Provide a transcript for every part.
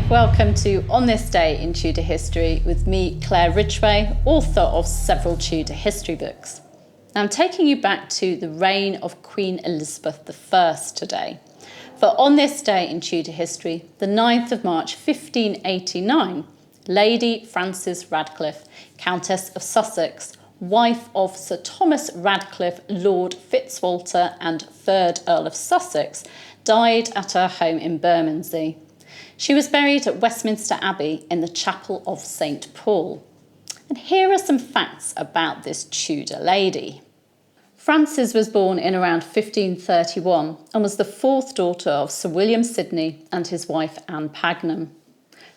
Hi, welcome to On This Day in Tudor History with me, Claire Ridgway, author of several Tudor history books. I'm taking you back to the reign of Queen Elizabeth I today. For on this day in Tudor history, the 9th of March 1589, Lady Frances Radcliffe, Countess of Sussex, wife of Sir Thomas Radcliffe, Lord Fitzwalter and 3rd Earl of Sussex, died at her home in Bermondsey. She was buried at Westminster Abbey in the Chapel of St. Paul. And here are some facts about this Tudor lady. Frances was born in around 1531 and was the fourth daughter of Sir William Sidney and his wife Anne Pagenham.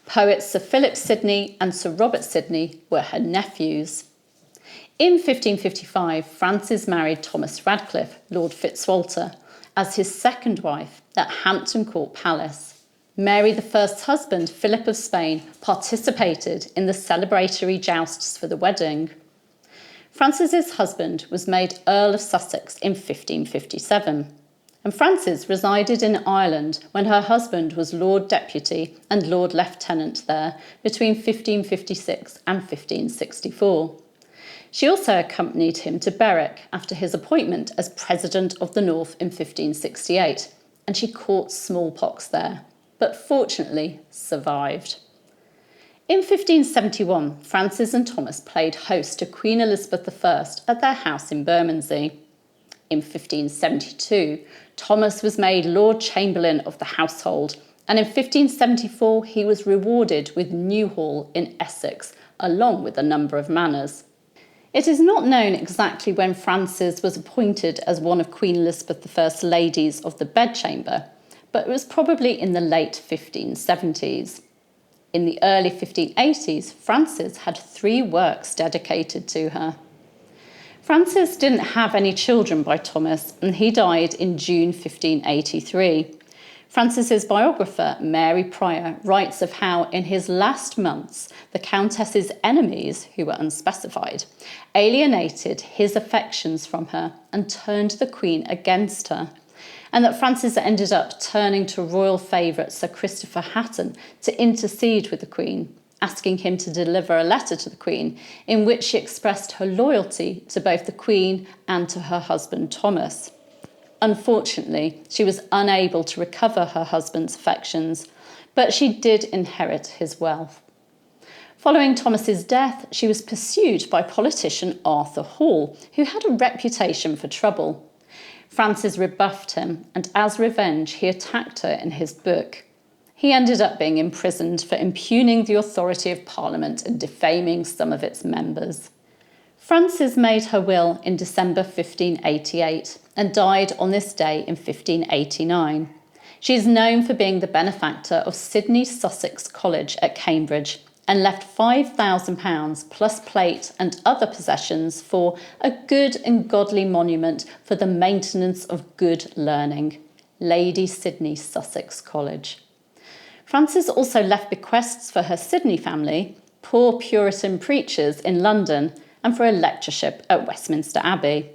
Poets Sir Philip Sidney and Sir Robert Sidney were her nephews. In 1555, Frances married Thomas Radcliffe, Lord Fitzwalter, as his second wife at Hampton Court Palace. Mary I's husband, Philip of Spain, participated in the celebratory jousts for the wedding. Frances's husband was made Earl of Sussex in 1557, and Frances resided in Ireland when her husband was Lord Deputy and Lord Lieutenant there between 1556 and 1564. She also accompanied him to Berwick after his appointment as President of the North in 1568, and she caught smallpox there, but fortunately survived. In 1571, Frances and Thomas played host to Queen Elizabeth I at their house in Bermondsey. In 1572, Thomas was made Lord Chamberlain of the household, and in 1574 he was rewarded with Newhall in Essex, along with a number of manors. It is not known exactly when Frances was appointed as one of Queen Elizabeth I's ladies of the bedchamber, but it was probably in the late 1570s. In the early 1580s, Frances had 3 works dedicated to her. Frances didn't have any children by Thomas, and he died in June 1583. Frances's biographer, Mary Prior, writes of how in his last months the Countess's enemies, who were unspecified, alienated his affections from her and turned the Queen against her, and that Frances ended up turning to royal favourite Sir Christopher Hatton to intercede with the Queen, asking him to deliver a letter to the Queen in which she expressed her loyalty to both the Queen and to her husband Thomas. Unfortunately, she was unable to recover her husband's affections, but she did inherit his wealth. Following Thomas's death, she was pursued by politician Arthur Hall, who had a reputation for trouble. Frances rebuffed him, and as revenge, he attacked her in his book. He ended up being imprisoned for impugning the authority of Parliament and defaming some of its members. Frances made her will in December 1588 and died on this day in 1589. She is known for being the benefactor of Sidney Sussex College at Cambridge and left £5,000 plus plate and other possessions for a good and godly monument for the maintenance of good learning, Lady Sidney Sussex College. Frances also left bequests for her Sidney family, poor Puritan preachers in London, and for a lectureship at Westminster Abbey.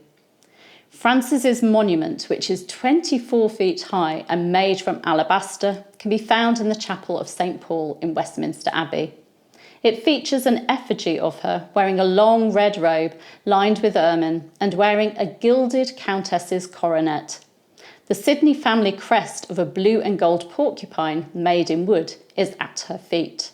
Frances's monument, which is 24 feet high and made from alabaster, can be found in the Chapel of St. Paul in Westminster Abbey. It features an effigy of her wearing a long red robe lined with ermine and wearing a gilded countess's coronet. The Sidney family crest of a blue and gold porcupine made in wood is at her feet.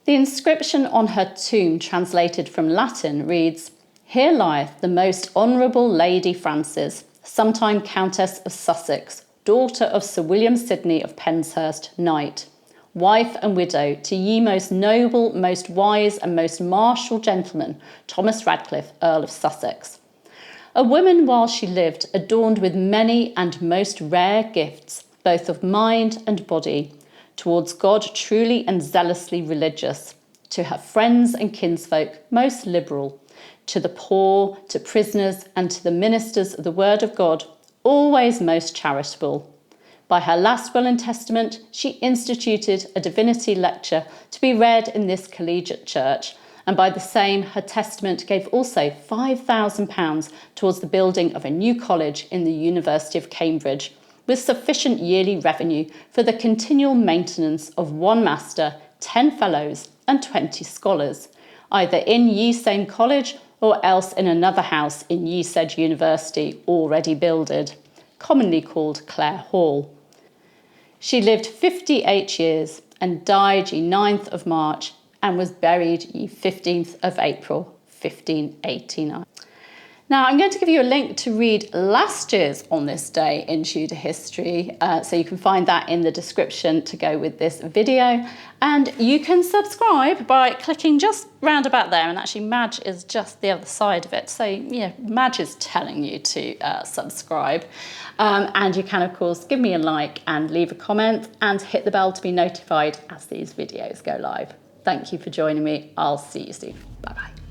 The inscription on her tomb, translated from Latin, reads, "Here lieth the most honourable Lady Frances, sometime Countess of Sussex, daughter of Sir William Sidney of Penshurst, Knight, wife and widow to ye most noble, most wise and most martial gentleman, Thomas Radcliffe, Earl of Sussex. A woman while she lived, adorned with many and most rare gifts, both of mind and body, towards God truly and zealously religious, to her friends and kinsfolk most liberal, to the poor, to prisoners, and to the ministers of the word of God, always most charitable. By her last will and testament, she instituted a divinity lecture to be read in this collegiate church, and by the same her testament gave also £5,000 towards the building of a new college in the University of Cambridge, with sufficient yearly revenue for the continual maintenance of 1 master, 10 fellows and 20 scholars, either in ye same college or else in another house in ye said university already builded, commonly called Clare Hall. She lived 58 years and died ye 9th of March and was buried ye 15th of April 1589. Now, I'm going to give you a link to read last year's On This Day in Tudor History, so you can find that in the description to go with this video. And you can subscribe by clicking just round about there, and actually Madge is just the other side of it. So, yeah, Madge is telling you to subscribe. And you can, of course, give me a like and leave a comment and hit the bell to be notified as these videos go live. Thank you for joining me. I'll see you soon. Bye-bye.